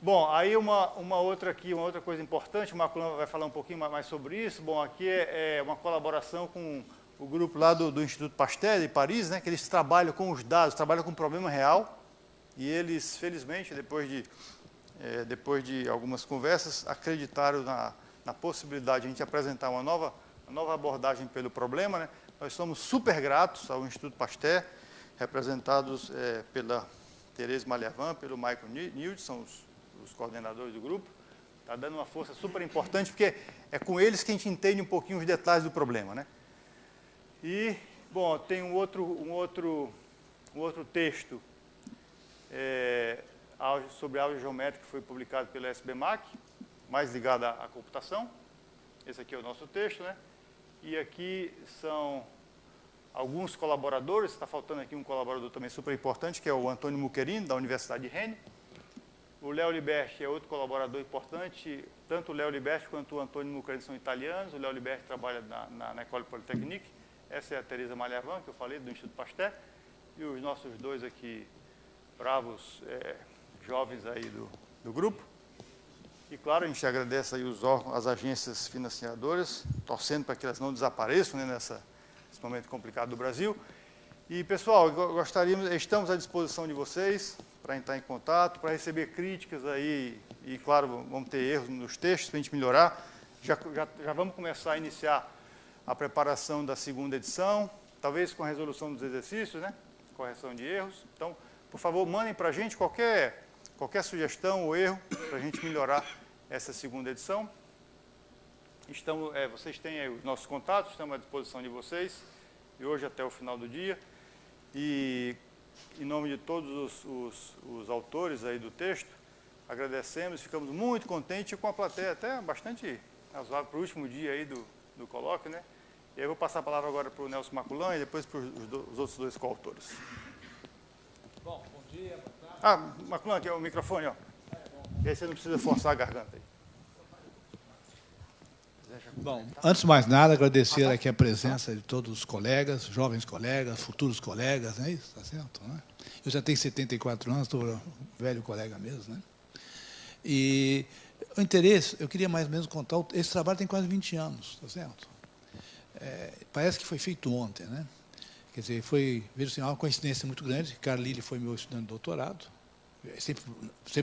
Bom, aí uma outra coisa importante, o Marco vai falar um pouquinho mais sobre isso. Bom, aqui é uma colaboração com o grupo lá do Instituto Pasteur de Paris, né, que eles trabalham com os dados, trabalham com um problema real, e eles, felizmente, depois de algumas conversas, acreditaram na possibilidade de a gente apresentar uma nova abordagem pelo problema, né? Nós somos super gratos ao Instituto Pasteur, representados pela Thérèse Maliavin, pelo Michael Newt, são os coordenadores do grupo. Está dando uma força super importante, porque é com eles que a gente entende um pouquinho os detalhes do problema, né? E, bom, tem um outro texto sobre álgebra geométrica que foi publicado pela SBMAC, mais ligado à computação. Esse aqui é o nosso texto, né? E aqui são alguns colaboradores, está faltando aqui um colaborador também super importante, que é o Antônio Muccherini, da Universidade de Rennes. O Léo Liberti é outro colaborador importante, tanto o Léo Liberti quanto o Antônio Muccherini são italianos. O Léo Liberti trabalha na École Polytechnique. Essa é a Thérèse Maliavin, que eu falei, do Instituto Pasteur. E os nossos dois aqui, bravos jovens aí do grupo. E, claro, a gente agradece aí os órgãos, as agências financiadoras, torcendo para que elas não desapareçam, né, nesse momento complicado do Brasil. E, pessoal, estamos à disposição de vocês para entrar em contato, para receber críticas aí, e, claro, vamos ter erros nos textos para a gente melhorar. Já vamos começar a iniciar a preparação da segunda edição, talvez com a resolução dos exercícios, né? Correção de erros. Então, por favor, mandem para a gente qualquer sugestão ou erro para a gente melhorar essa segunda edição. Vocês têm aí os nossos contatos, estamos à disposição de vocês, e hoje até o final do dia. E, em nome de todos os autores aí do texto, agradecemos, ficamos muito contentes com a plateia, até bastante razoável para o último dia aí do colóquio, né? E aí eu vou passar a palavra agora para o Nelson Maculan e depois para os outros dois coautores. Bom dia, boa tarde. Ah, Maculan, aqui é o microfone, ó. E aí você não precisa forçar a garganta aí. Bom, antes de mais nada, agradecer aqui a presença de todos os colegas, jovens colegas, futuros colegas, não é isso? Está certo, né? Eu já tenho 74 anos, estou velho colega mesmo, né? E o interesse, eu queria mais ou menos contar, esse trabalho tem quase 20 anos, está certo? Parece que foi feito ontem, né? Quer dizer, veja assim, uma coincidência muito grande, Carlile foi meu estudante de doutorado, sempre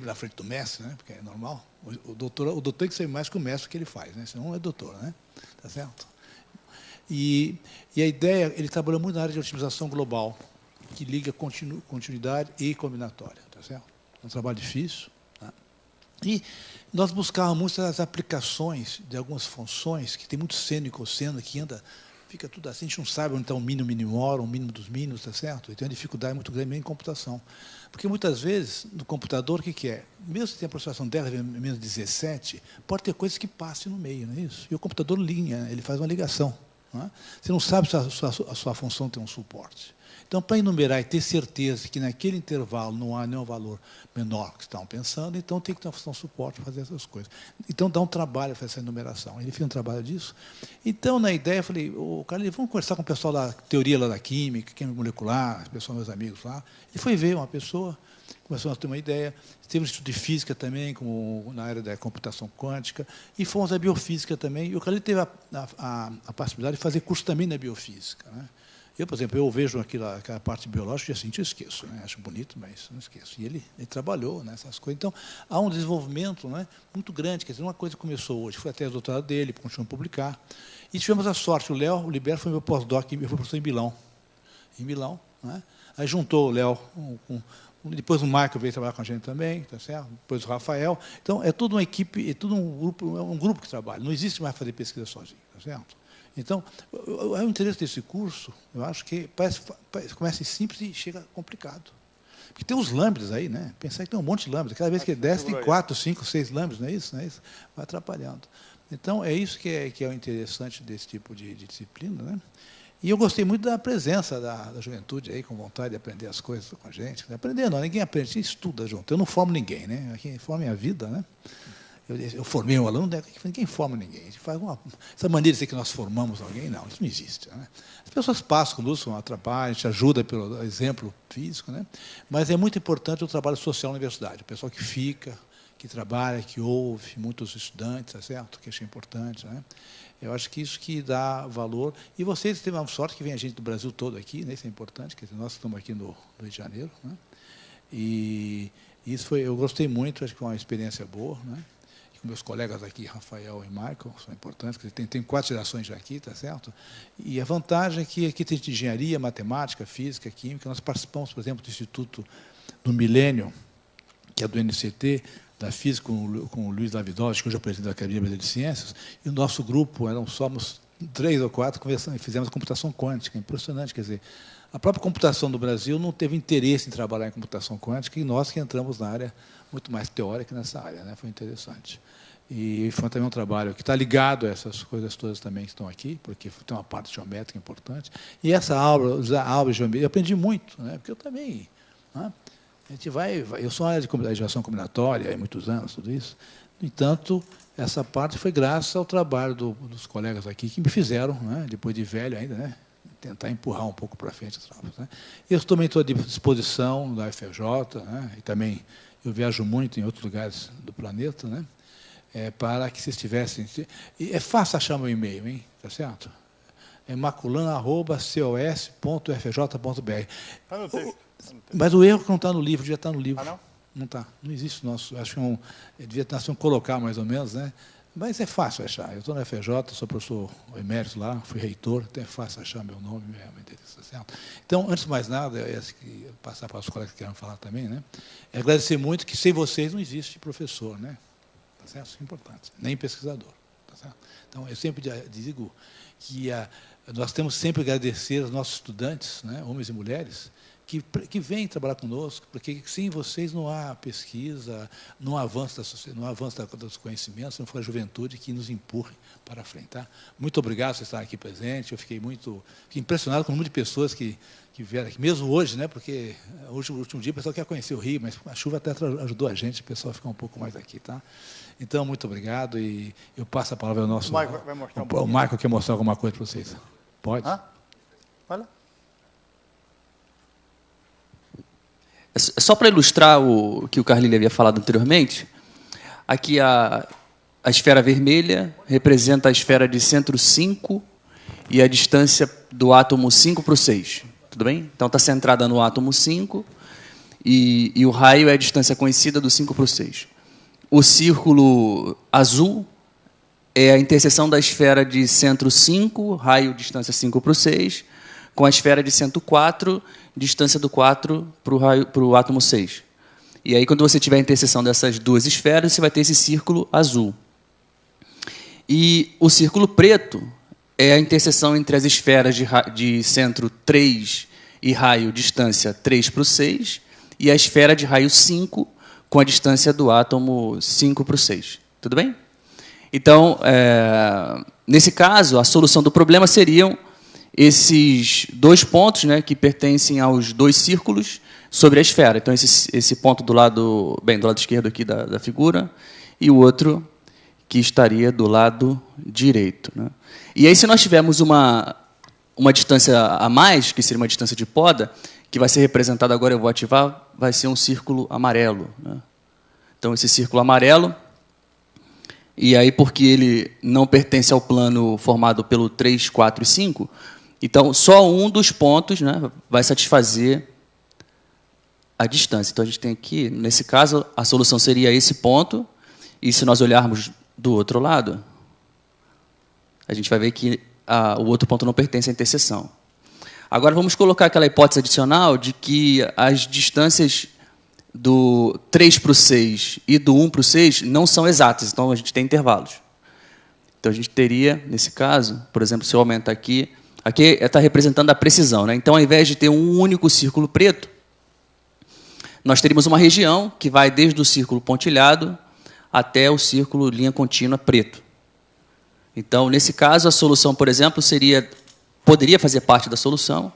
na frente do mestre, né? Porque é normal. O doutor tem que ser mais que o mestre que ele faz, né? Senão não é doutor, né? Tá certo? E a ideia, ele trabalhou muito na área de otimização global, que liga continuidade e combinatória, tá certo? É um trabalho difícil. Tá? E nós buscávamos muitas aplicações de algumas funções, que tem muito seno e cosseno, que fica tudo assim, a gente não sabe onde está o mínimo, minimum, o mínimo dos mínimos, tá certo? E tem uma dificuldade muito grande mesmo em computação. Porque, muitas vezes, no computador, o que é? Mesmo que tenha aproximação dela, menos 17, pode ter coisas que passem no meio, não é isso? E o computador linha, ele faz uma ligação. Não é? Você não sabe se a sua função tem um suporte. Então, para enumerar e ter certeza que naquele intervalo não há nenhum valor menor que estão pensando, então tem que ter uma função suporte para fazer essas coisas. Então, dá um trabalho fazer essa enumeração. Ele fez um trabalho disso. Então, na ideia, eu falei, vamos conversar com o pessoal da teoria lá da química, química molecular, pessoal, meus amigos lá. Ele foi ver uma pessoa, começou a ter uma ideia. Teve um estudo de física também, como na área da computação quântica, e fomos à biofísica também. E o Carlile teve a possibilidade de fazer curso também na biofísica, né? Eu, por exemplo, eu vejo aquela parte biológica e assim, eu esqueço, né? Acho bonito, mas não esqueço. E ele trabalhou nessas coisas. Então, há um desenvolvimento, né, muito grande. Quer dizer, uma coisa que começou hoje, foi até o doutorado dele, continuou a publicar. E tivemos a sorte, o Libero foi meu pós-doc, foi professor em Milão. Né? Aí juntou o Léo, depois o Michael veio trabalhar com a gente também, tá certo? Depois o Rafael. Então, é toda uma equipe, é todo um grupo que trabalha. Não existe mais fazer pesquisa sozinho, tá certo? Então, o interesse desse curso, eu acho que começa simples e chega complicado. Porque tem os lambdas aí, né? Pensar que tem um monte de lambdas. Cada vez que desce, tem 4, 5, 6 lambdas, não é isso? Não é isso? Vai atrapalhando. Então, é isso que é o interessante desse tipo de disciplina, né? E eu gostei muito da presença da juventude aí, com vontade de aprender as coisas com a gente. Aprender não, ninguém aprende, a gente estuda junto. Eu não formo ninguém, né? Quem forma é a vida, né? Eu formei um aluno, ninguém forma ninguém. A gente faz essa maneira de dizer que nós formamos alguém, não, isso não existe. Né? As pessoas passam conosco, atrapalham, a gente ajuda pelo exemplo físico, né? Mas é muito importante o trabalho social na universidade, o pessoal que fica, que trabalha, que ouve, muitos estudantes, tá certo? Que achei importante. Né? Eu acho que isso que dá valor. E vocês têm uma sorte que vem a gente do Brasil todo aqui, né? Isso é importante, quer dizer, nós estamos aqui no Rio de Janeiro. Né? E isso eu gostei muito, acho que foi uma experiência boa, né? Meus colegas aqui, Rafael e Michael, são importantes, tem 4 gerações já aqui, tá certo? E a vantagem é que aqui tem engenharia, matemática, física, química. Nós participamos, por exemplo, do Instituto do Milênio, que é do NCT, da física, com o Luiz Davidovich, que hoje é o presidente da Academia Brasileira de Ciências, e o nosso grupo, somos 3 ou 4, conversando, fizemos computação quântica, impressionante, quer dizer, a própria computação do Brasil não teve interesse em trabalhar em computação quântica, e nós que entramos na área muito mais teórica nessa área, né? Foi interessante. E foi também um trabalho que está ligado a essas coisas todas também que estão aqui, porque tem uma parte geométrica importante. E essa aula, usar a aula de geometria, eu aprendi muito, né? Porque eu também... Né? A gente eu sou uma área de geração combinatória há muitos anos, tudo isso. No entanto, essa parte foi graças ao trabalho dos colegas aqui que me fizeram, né? Depois de velho ainda, né? Tentar empurrar um pouco para frente as travas. Né? Eu também estou à disposição da UFRJ, né? E também eu viajo muito em outros lugares do planeta, né? Para que vocês tivessem... É fácil achar meu e-mail, hein? Tá certo? É maculan@cos.ufrj.br. Está no texto. Mas o erro que não está no livro, devia estar no livro. Ah, não? Não está. Não existe nosso. Acho que devia estar assim, colocar mais ou menos, né? Mas é fácil achar. Eu estou na FJ, sou professor emérito lá, fui reitor, então é fácil achar meu nome, meu endereço, tá certo? Então, antes de mais nada, passar para os colegas que querem falar também, né? É agradecer muito que sem vocês não existe professor, né? Tá certo? Isso é importante. Nem pesquisador. Tá certo? Então, eu sempre digo que nós temos sempre que agradecer aos nossos estudantes, né, homens e mulheres, que venham trabalhar conosco, porque sem vocês não há pesquisa, não há avanço da sociedade, não há avanço dos conhecimentos, não for a juventude que nos empurre para a frente. Tá? Muito obrigado por estar aqui presente. Eu fiquei impressionado com o número de pessoas que vieram aqui, mesmo hoje, né? Porque hoje, o último dia, o pessoal quer conhecer o Rio, mas a chuva até ajudou a gente, o pessoal ficar um pouco mais aqui. Tá? Então, muito obrigado, e eu passo a palavra ao nosso... O Marco vai mostrar o Marco quer mostrar alguma coisa para vocês. Pode? Vai lá. Só para ilustrar o que o Carlinhos havia falado anteriormente, aqui a esfera vermelha representa a esfera de centro 5 e a distância do átomo 5 para o 6. Tudo bem? Então está centrada no átomo 5 e o raio é a distância conhecida do 5 para o 6. O círculo azul é a interseção da esfera de centro 5, raio distância 5 para o 6, com a esfera de centro 4, distância do 4 para o átomo 6. E aí, quando você tiver a interseção dessas duas esferas, você vai ter esse círculo azul. E o círculo preto é a interseção entre as esferas de centro 3 e raio distância 3 para o 6, e a esfera de raio 5, com a distância do átomo 5 para o 6. Tudo bem? Então, nesse caso, a solução do problema seriam esses dois pontos, né, que pertencem aos dois círculos sobre a esfera. Então, esse ponto do lado esquerdo aqui da figura, e o outro que estaria do lado direito. Né? E aí, se nós tivermos uma distância a mais, que seria uma distância de poda, que vai ser representada agora, eu vou ativar, vai ser um círculo amarelo. Né? Então, esse círculo amarelo, e aí, porque ele não pertence ao plano formado pelo 3, 4 e 5, então, só um dos pontos, né, vai satisfazer a distância. Então, a gente tem aqui, nesse caso, a solução seria esse ponto, e se nós olharmos do outro lado, a gente vai ver que o outro ponto não pertence à interseção. Agora, vamos colocar aquela hipótese adicional de que as distâncias do 3 para o 6 e do 1 para o 6 não são exatas, então a gente tem intervalos. Então, a gente teria, nesse caso, por exemplo, se eu aumentar aqui está representando a precisão. Né? Então, ao invés de ter um único círculo preto, nós teríamos uma região que vai desde o círculo pontilhado até o círculo linha contínua preto. Então, nesse caso, a solução, por exemplo, poderia fazer parte da solução,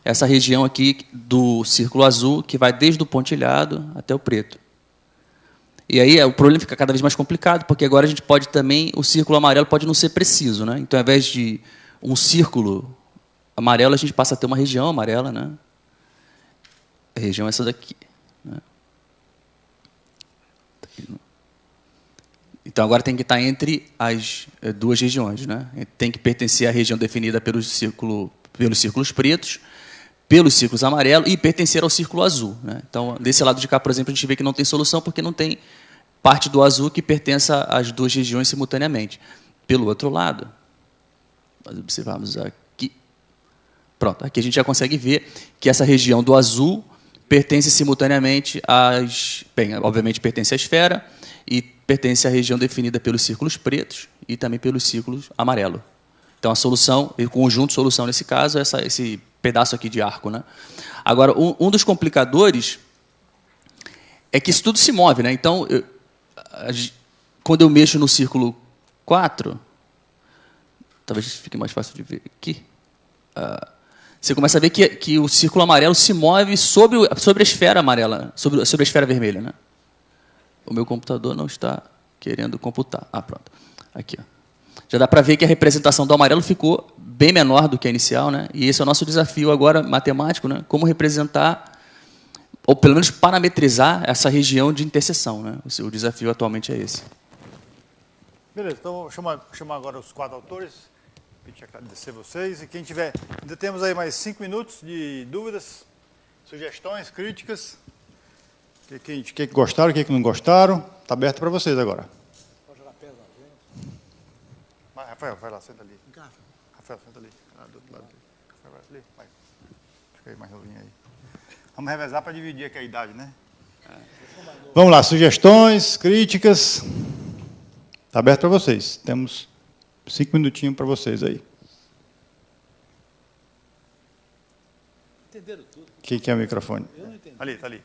essa região aqui do círculo azul, que vai desde o pontilhado até o preto. E aí o problema fica cada vez mais complicado, porque agora a gente pode também, o círculo amarelo pode não ser preciso. Né? Então, ao invés de um círculo amarelo, a gente passa a ter uma região amarela. Né? A região é essa daqui. Né? Então, agora tem que estar entre as duas regiões. Né? Tem que pertencer à região definida pelos círculos pretos, pelos círculos amarelos e pertencer ao círculo azul. Né? Então, desse lado de cá, por exemplo, a gente vê que não tem solução porque não tem parte do azul que pertença às duas regiões simultaneamente. Pelo outro lado, nós observamos aqui. Pronto, aqui a gente já consegue ver que essa região do azul pertence simultaneamente obviamente pertence à esfera e pertence à região definida pelos círculos pretos e também pelos círculos amarelos. Então, a solução, o conjunto de solução nesse caso é esse pedaço aqui de arco. Né? Agora, um dos complicadores é que isso tudo se move. Né? Então, quando eu mexo no círculo 4, talvez fique mais fácil de ver aqui, você começa a ver que o círculo amarelo se move sobre a esfera amarela, sobre a esfera vermelha. Né? O meu computador não está querendo computar. Pronto. Aqui, ó. Já dá para ver que a representação do amarelo ficou bem menor do que a inicial, né? E esse é o nosso desafio agora matemático, né? Como representar, ou pelo menos parametrizar essa região de interseção, né? O desafio atualmente é esse. Beleza, então vou chamar agora os 4 autores, pedir agradecer vocês, e quem tiver, ainda temos aí mais 5 minutos de dúvidas, sugestões, críticas, o que gostaram, o que não gostaram, está aberto para vocês agora. Rafael, vai lá, senta ali. Rafael, senta ali. Do outro lado. Rafael, vai ali. Vai. Fica aí mais novinho aí. Vamos revezar para dividir aqui a idade, né? Vamos lá, sugestões, críticas. Está aberto para vocês. Temos 5 minutinhos para vocês aí. Entenderam tudo? Quem que é o microfone? Ali, está ali.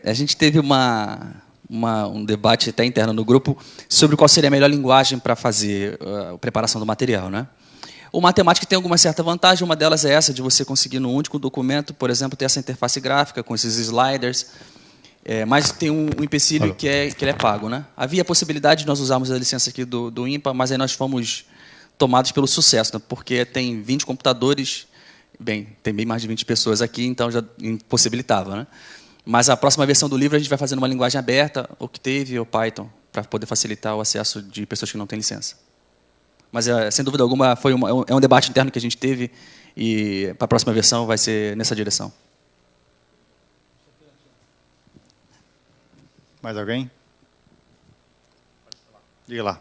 A gente teve um debate até interno no grupo sobre qual seria a melhor linguagem para fazer a preparação do material, né? O matemática tem alguma certa vantagem, uma delas é essa, de você conseguir, num único documento, por exemplo, ter essa interface gráfica com esses sliders, mas tem um empecilho que ele é pago, né? Havia a possibilidade de nós usarmos a licença aqui do IMPA, mas aí nós fomos tomados pelo sucesso, né? Porque tem 20 computadores, tem bem mais de 20 pessoas aqui, então já impossibilitava, né? Mas a próxima versão do livro a gente vai fazer numa linguagem aberta, Octave ou Python, para poder facilitar o acesso de pessoas que não têm licença. Mas, sem dúvida alguma, é um debate interno que a gente teve e para a próxima versão vai ser nessa direção. Mais alguém? Diga lá.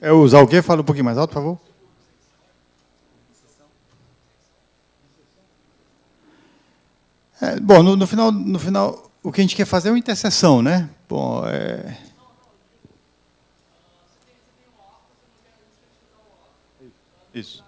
É usar o quê? Fala um pouquinho mais alto, por favor. Bom, no final, o que a gente quer fazer é uma interseção, né? Bom, Isso.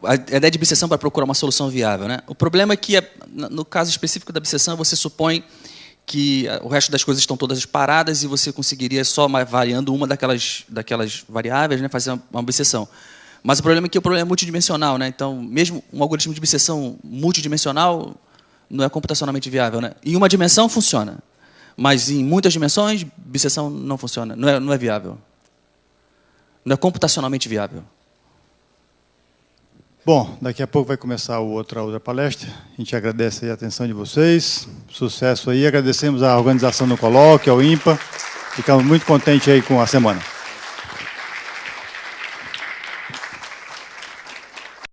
A ideia de bisseção para procurar uma solução viável, né? O problema é que, no caso específico da bisseção, você supõe que o resto das coisas estão todas paradas e você conseguiria só variando uma daquelas variáveis, né, fazer uma bisseção. Mas o problema é que o problema é multidimensional, né? Então, mesmo um algoritmo de bisseção multidimensional não é computacionalmente viável, né? Em uma dimensão funciona, mas em muitas dimensões bisseção não funciona, não é viável. Não é computacionalmente viável. Bom, daqui a pouco vai começar outra palestra. A gente agradece a atenção de vocês. Sucesso aí. Agradecemos a organização do colóquio, ao IMPA. Ficamos muito contentes aí com a semana.